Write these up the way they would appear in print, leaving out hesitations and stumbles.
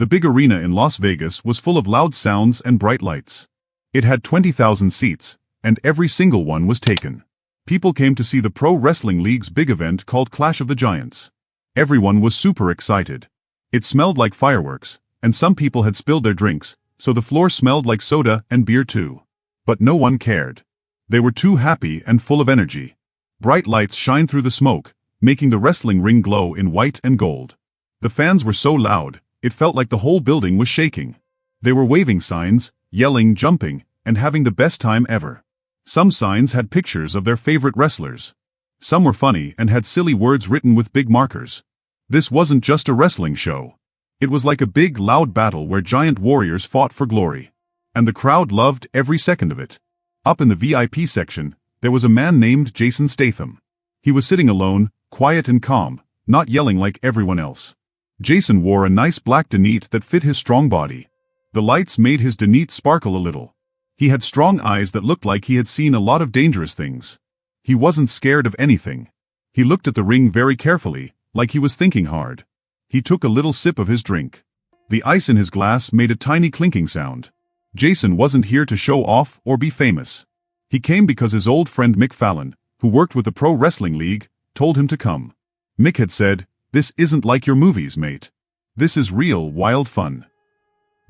The big arena in Las Vegas was full of loud sounds and bright lights. It had 20,000 seats, and every single one was taken. People came to see the Pro Wrestling League's big event called Clash of the Giants. Everyone was super excited. It smelled like fireworks, and some people had spilled their drinks, so the floor smelled like soda and beer too. But no one cared. They were too happy and full of energy. Bright lights shined through the smoke, making the wrestling ring glow in white and gold. The fans were so loud, it felt like the whole building was shaking. They were waving signs, yelling, jumping, and having the best time ever. Some signs had pictures of their favorite wrestlers. Some were funny and had silly words written with big markers. This wasn't just a wrestling show. It was like a big, loud battle where giant warriors fought for glory. And the crowd loved every second of it. Up in the VIP section, there was a man named Jason Statham. He was sitting alone, quiet and calm, not yelling like everyone else. Jason wore a nice black dinette that fit his strong body. The lights made his dinette sparkle a little. He had strong eyes that looked like he had seen a lot of dangerous things. He wasn't scared of anything. He looked at the ring very carefully, like he was thinking hard. He took a little sip of his drink. The ice in his glass made a tiny clinking sound. Jason wasn't here to show off or be famous. He came because his old friend Mick Fallon, who worked with the Pro Wrestling League, told him to come. Mick had said, "This isn't like your movies, mate. This is real, wild fun."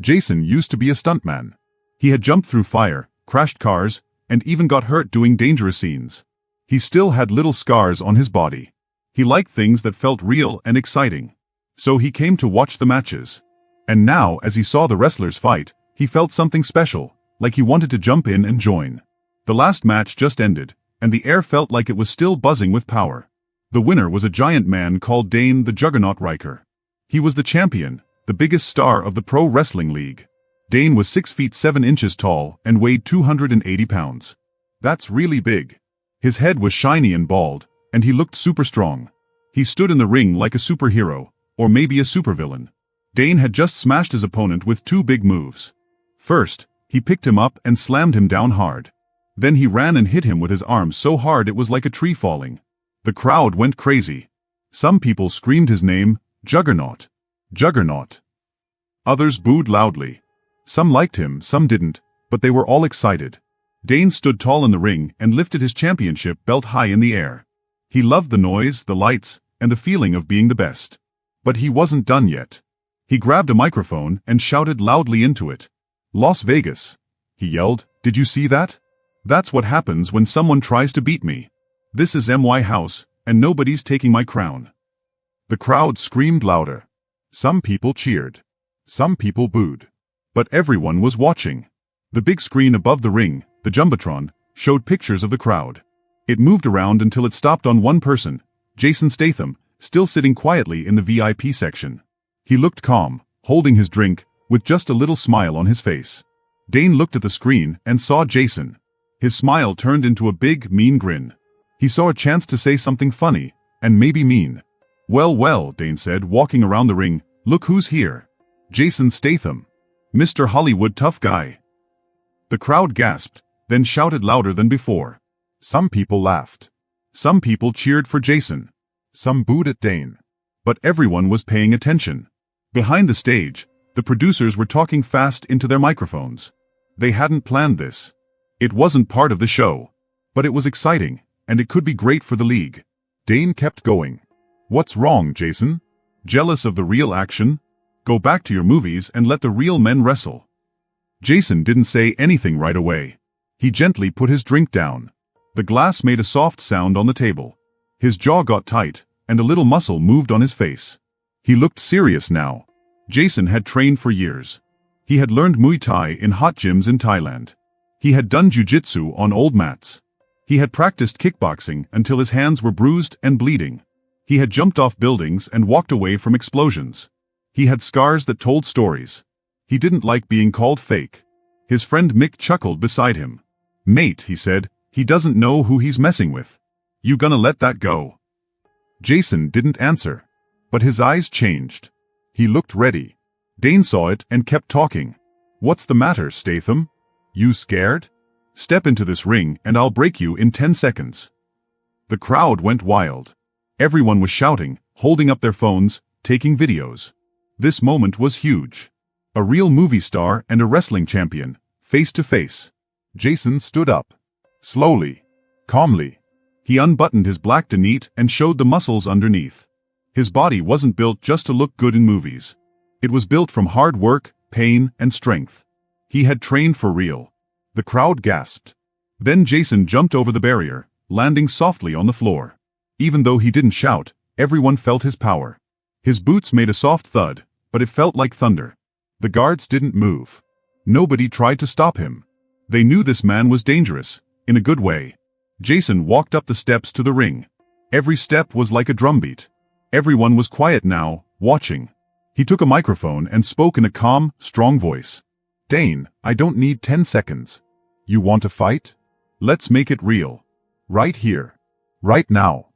Jason used to be a stuntman. He had jumped through fire, crashed cars, and even got hurt doing dangerous scenes. He still had little scars on his body. He liked things that felt real and exciting. So he came to watch the matches. And now, as he saw the wrestlers fight, he felt something special, like he wanted to jump in and join. The last match just ended, and the air felt like it was still buzzing with power. The winner was a giant man called Dane the Juggernaut Riker. He was the champion, the biggest star of the Pro Wrestling League. Dane was 6 feet 7 inches tall and weighed 280 pounds. That's really big. His head was shiny and bald, and he looked super strong. He stood in the ring like a superhero, or maybe a supervillain. Dane had just smashed his opponent with 2 big moves. First, he picked him up and slammed him down hard. Then he ran and hit him with his arms so hard it was like a tree falling. The crowd went crazy. Some people screamed his name, Juggernaut. Juggernaut. Others booed loudly. Some liked him, some didn't, but they were all excited. Dane stood tall in the ring and lifted his championship belt high in the air. He loved the noise, the lights, and the feeling of being the best. But he wasn't done yet. He grabbed a microphone and shouted loudly into it. "Las Vegas," he yelled, "did you see that? That's what happens when someone tries to beat me. This is my house, and nobody's taking my crown." The crowd screamed louder. Some people cheered. Some people booed. But everyone was watching. The big screen above the ring, the Jumbotron, showed pictures of the crowd. It moved around until it stopped on one person, Jason Statham, still sitting quietly in the VIP section. He looked calm, holding his drink, with just a little smile on his face. Dane looked at the screen and saw Jason. His smile turned into a big, mean grin. He saw a chance to say something funny, and maybe mean. "Well, well," Dane said, walking around the ring, "look who's here. Jason Statham. Mr. Hollywood tough guy." The crowd gasped, then shouted louder than before. Some people laughed. Some people cheered for Jason. Some booed at Dane. But everyone was paying attention. Behind the stage, the producers were talking fast into their microphones. They hadn't planned this. It wasn't part of the show. But it was exciting, and it could be great for the league. Dane kept going. "What's wrong, Jason? Jealous of the real action? Go back to your movies and let the real men wrestle." Jason didn't say anything right away. He gently put his drink down. The glass made a soft sound on the table. His jaw got tight, and a little muscle moved on his face. He looked serious now. Jason had trained for years. He had learned Muay Thai in hot gyms in Thailand. He had done jiu-jitsu on old mats. He had practiced kickboxing until his hands were bruised and bleeding. He had jumped off buildings and walked away from explosions. He had scars that told stories. He didn't like being called fake. His friend Mick chuckled beside him. "Mate," he said, "he doesn't know who he's messing with. You gonna let that go?" Jason didn't answer. But his eyes changed. He looked ready. Dane saw it and kept talking. "What's the matter, Statham? You scared? Step into this ring and I'll break you in 10 seconds. The crowd went wild. Everyone was shouting, holding up their phones, taking videos. This moment was huge. A real movie star and a wrestling champion, face to face. Jason stood up. Slowly. Calmly. He unbuttoned his black denim and showed the muscles underneath. His body wasn't built just to look good in movies. It was built from hard work, pain, and strength. He had trained for real. The crowd gasped. Then Jason jumped over the barrier, landing softly on the floor. Even though he didn't shout, everyone felt his power. His boots made a soft thud, but it felt like thunder. The guards didn't move. Nobody tried to stop him. They knew this man was dangerous, in a good way. Jason walked up the steps to the ring. Every step was like a drumbeat. Everyone was quiet now, watching. He took a microphone and spoke in a calm, strong voice. "Dane, I don't need 10 seconds. You want to fight? Let's make it real. Right here. Right now."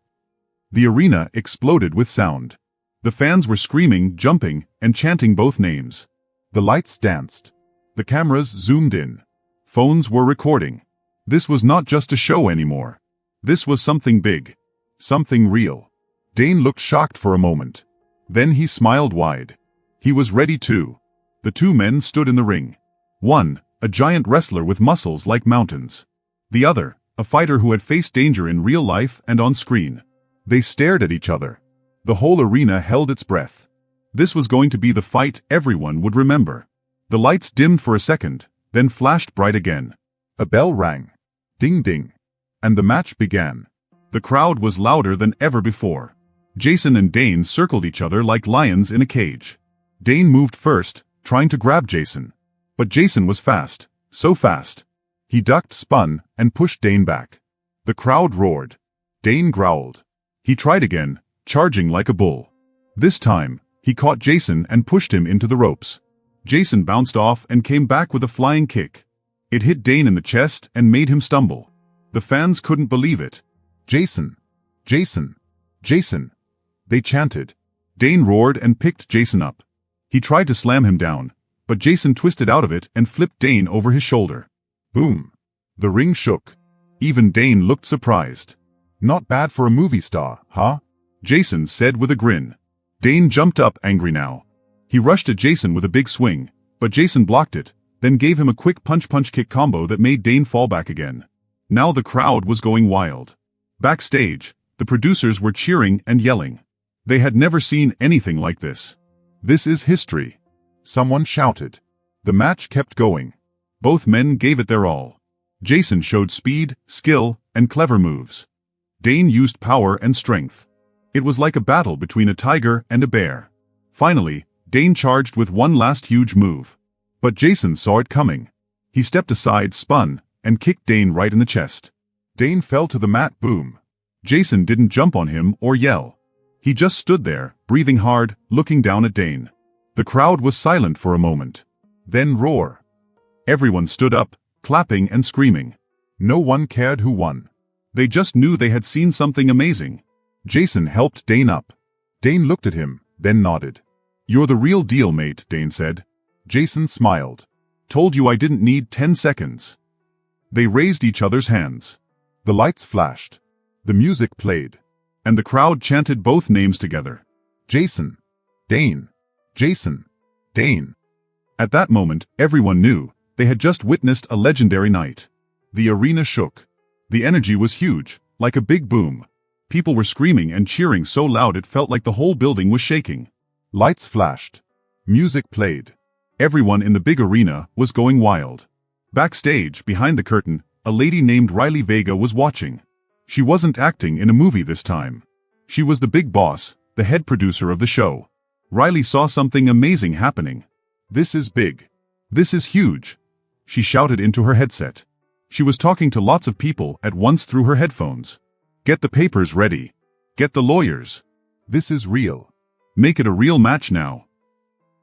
The arena exploded with sound. The fans were screaming, jumping, and chanting both names. The lights danced. The cameras zoomed in. Phones were recording. This was not just a show anymore. This was something big. Something real. Dane looked shocked for a moment. Then he smiled wide. He was ready too. The two men stood in the ring. One, a giant wrestler with muscles like mountains. The other, a fighter who had faced danger in real life and on screen. They stared at each other. The whole arena held its breath. This was going to be the fight everyone would remember. The lights dimmed for a second, then flashed bright again. A bell rang. Ding ding. And the match began. The crowd was louder than ever before. Jason and Dane circled each other like lions in a cage. Dane moved first, trying to grab Jason. But Jason was fast, so fast. He ducked, spun, and pushed Dane back. The crowd roared. Dane growled. He tried again, charging like a bull. This time, he caught Jason and pushed him into the ropes. Jason bounced off and came back with a flying kick. It hit Dane in the chest and made him stumble. The fans couldn't believe it. "Jason! Jason! Jason!" They chanted. Dane roared and picked Jason up. He tried to slam him down, but Jason twisted out of it and flipped Dane over his shoulder. Boom! The ring shook. Even Dane looked surprised. "Not bad for a movie star, huh?" Jason said with a grin. Dane jumped up angry now. He rushed at Jason with a big swing, but Jason blocked it, then gave him a quick punch-punch-kick combo that made Dane fall back again. Now the crowd was going wild. Backstage, the producers were cheering and yelling. They had never seen anything like this. "This is history," someone shouted. The match kept going. Both men gave it their all. Jason showed speed, skill, and clever moves. Dane used power and strength. It was like a battle between a tiger and a bear. Finally, Dane charged with one last huge move. But Jason saw it coming. He stepped aside, spun, and kicked Dane right in the chest. Dane fell to the mat. Boom. Jason didn't jump on him or yell. He just stood there, breathing hard, looking down at Dane. The crowd was silent for a moment. Then roar. Everyone stood up, clapping and screaming. No one cared who won. They just knew they had seen something amazing. Jason helped Dane up. Dane looked at him, then nodded. "You're the real deal, mate," Dane said. Jason smiled. "Told you I didn't need 10 seconds. They raised each other's hands. The lights flashed. The music played. And the crowd chanted both names together. Jason. Dane. Jason. Dane. At that moment, everyone knew they had just witnessed a legendary night. The arena shook. The energy was huge, like a big boom. People were screaming and cheering so loud it felt like the whole building was shaking. Lights flashed. Music played. Everyone in the big arena was going wild. Backstage, behind the curtain, a lady named Riley Vega was watching. She wasn't acting in a movie this time. She was the big boss, the head producer of the show. Riley saw something amazing happening. "This is big. This is huge," she shouted into her headset. She was talking to lots of people at once through her headphones. "Get the papers ready. Get the lawyers. This is real. Make it a real match now."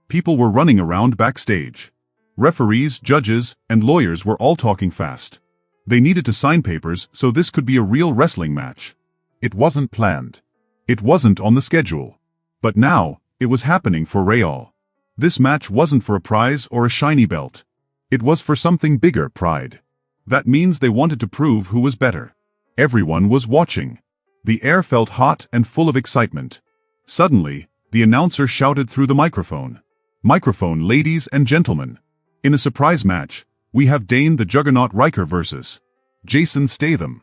People were running around backstage. Referees, judges, and lawyers were all talking fast. They needed to sign papers so this could be a real wrestling match. It wasn't planned. It wasn't on the schedule. But now, it was happening for Real. This match wasn't for a prize or a shiny belt. It was for something bigger, pride. That means they wanted to prove who was better. Everyone was watching. The air felt hot and full of excitement. Suddenly, The announcer shouted through the microphone. Microphone, ladies and gentlemen. In a surprise match, we have Dane the Juggernaut Riker versus Jason Statham.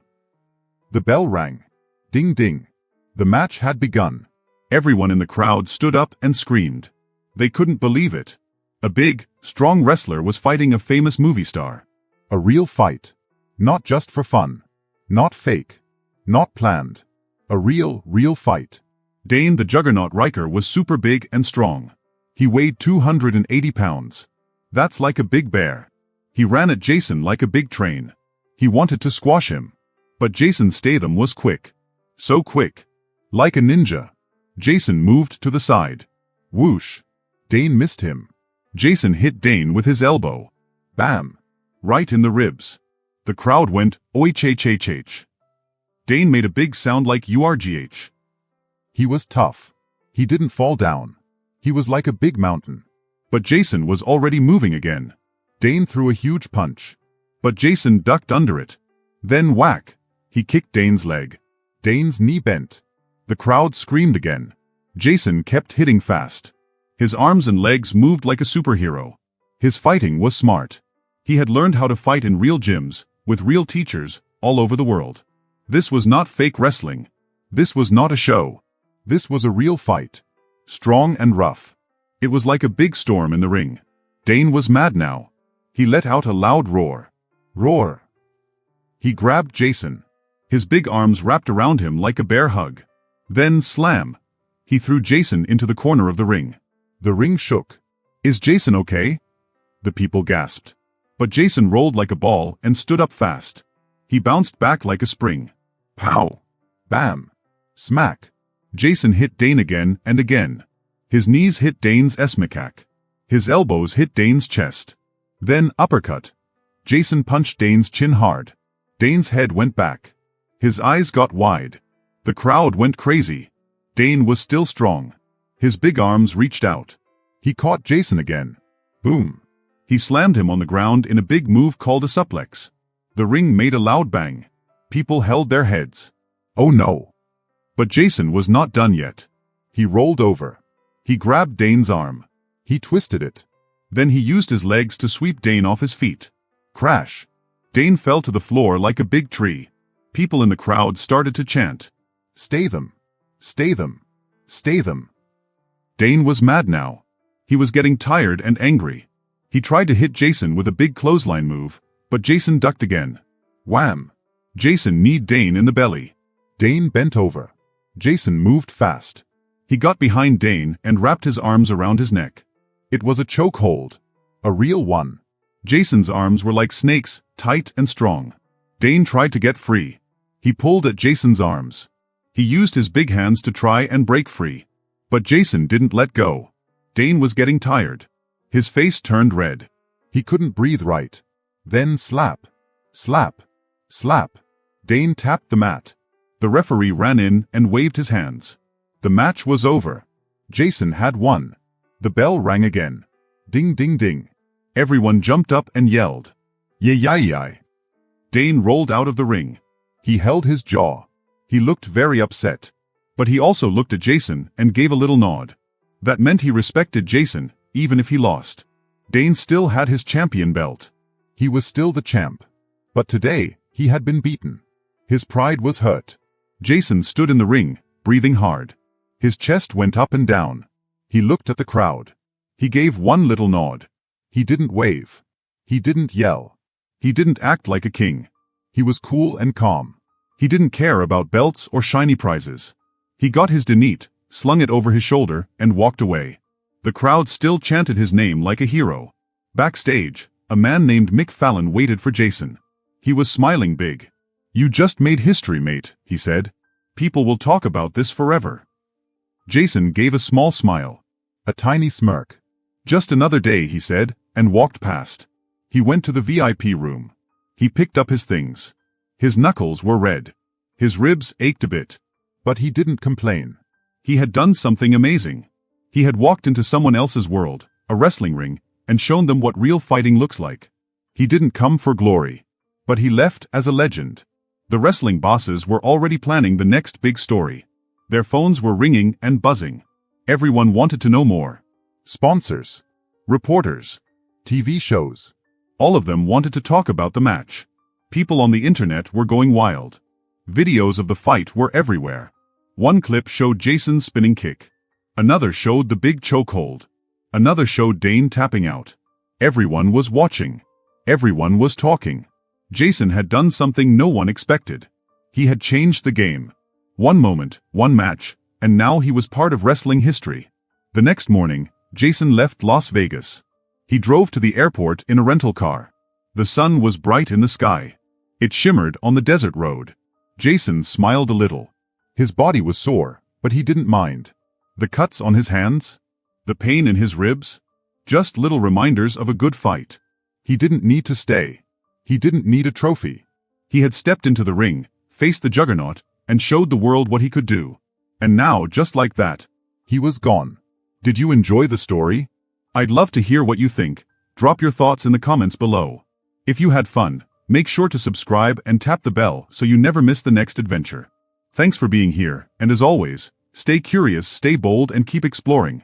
The bell rang. Ding ding. The match had begun. Everyone in the crowd stood up and screamed. They couldn't believe it. A big, strong wrestler was fighting a famous movie star. A real fight. Not just for fun. Not fake. Not planned. A real fight. Dane the Juggernaut Riker was super big and strong. He weighed 280 pounds. That's like a big bear. He ran at Jason like a big train. He wanted to squash him. But Jason Statham was quick. So quick. Like a ninja. Jason moved to the side. Whoosh. Dane missed him. Jason hit Dane with his elbow. Bam. Right in the ribs. The crowd went, oi ch. Dane made a big sound like urgh. He was tough. He didn't fall down. He was like a big mountain. But Jason was already moving again. Dane threw a huge punch. But Jason ducked under it. Then whack. He kicked Dane's leg. Dane's knee bent. The crowd screamed again. Jason kept hitting fast. His arms and legs moved like a superhero. His fighting was smart. He had learned how to fight in real gyms, with real teachers, all over the world. This was not fake wrestling. This was not a show. This was a real fight. Strong and rough. It was like a big storm in the ring. Dane was mad now. He let out a loud roar. Roar. He grabbed Jason. His big arms wrapped around him like a bear hug. Then slam. He threw Jason into the corner of the ring. The ring shook. Is Jason okay? The people gasped. But Jason rolled like a ball and stood up fast. He bounced back like a spring. Pow. Bam. Smack. Jason hit Dane again and again. His knees hit Dane's smack. His elbows hit Dane's chest. Then uppercut. Jason punched Dane's chin hard. Dane's head went back. His eyes got wide. The crowd went crazy. Dane was still strong. His big arms reached out. He caught Jason again. Boom. He slammed him on the ground in a big move called a suplex. The ring made a loud bang. People held their heads. Oh no. But Jason was not done yet. He rolled over. He grabbed Dane's arm. He twisted it. Then he used his legs to sweep Dane off his feet. Crash. Dane fell to the floor like a big tree. People in the crowd started to chant. Statham. Statham. Statham. Dane was mad now. He was getting tired and angry. He tried to hit Jason with a big clothesline move, but Jason ducked again. Wham! Jason kneed Dane in the belly. Dane bent over. Jason moved fast. He got behind Dane and wrapped his arms around his neck. It was a chokehold. A real one. Jason's arms were like snakes, tight and strong. Dane tried to get free. He pulled at Jason's arms. He used his big hands to try and break free. But Jason didn't let go. Dane was getting tired. His face turned red. He couldn't breathe right. Then slap. Slap. Slap. Dane tapped the mat. The referee ran in and waved his hands. The match was over. Jason had won. The bell rang again. Ding ding ding. Everyone jumped up and yelled. Yay. Dane rolled out of the ring. He held his jaw. He looked very upset. But he also looked at Jason and gave a little nod. That meant he respected Jason, even if he lost. Dane still had his champion belt. He was still the champ. But today, he had been beaten. His pride was hurt. Jason stood in the ring, breathing hard. His chest went up and down. He looked at the crowd. He gave one little nod. He didn't wave. He didn't yell. He didn't act like a king. He was cool and calm. He didn't care about belts or shiny prizes. He got his dinette, slung it over his shoulder, and walked away. The crowd still chanted his name like a hero. Backstage, a man named Mick Fallon waited for Jason. He was smiling big. You just made history, mate, he said. People will talk about this forever. Jason gave a small smile. A tiny smirk. Just another day, he said, and walked past. He went to the VIP room. He picked up his things. His knuckles were red. His ribs ached a bit. But he didn't complain. He had done something amazing. He had walked into someone else's world, a wrestling ring, and shown them what real fighting looks like. He didn't come for glory. But he left as a legend. The wrestling bosses were already planning the next big story. Their phones were ringing and buzzing. Everyone wanted to know more. Sponsors, reporters, TV shows. All of them wanted to talk about the match. People on the internet were going wild. Videos of the fight were everywhere. One clip showed Jason's spinning kick. Another showed the big chokehold. Another showed Dane tapping out. Everyone was watching. Everyone was talking. Jason had done something no one expected. He had changed the game. One moment, one match, and now he was part of wrestling history. The next morning, Jason left Las Vegas. He drove to the airport in a rental car. The sun was bright in the sky. It shimmered on the desert road. Jason smiled a little. His body was sore, but he didn't mind. The cuts on his hands? The pain in his ribs? Just little reminders of a good fight. He didn't need to stay. He didn't need a trophy. He had stepped into the ring, faced the juggernaut, and showed the world what he could do. And now, just like that, he was gone. Did you enjoy the story? I'd love to hear what you think. Drop your thoughts in the comments below. If you had fun, make sure to subscribe and tap the bell so you never miss the next adventure. Thanks for being here, and as always, stay curious, stay bold, and keep exploring.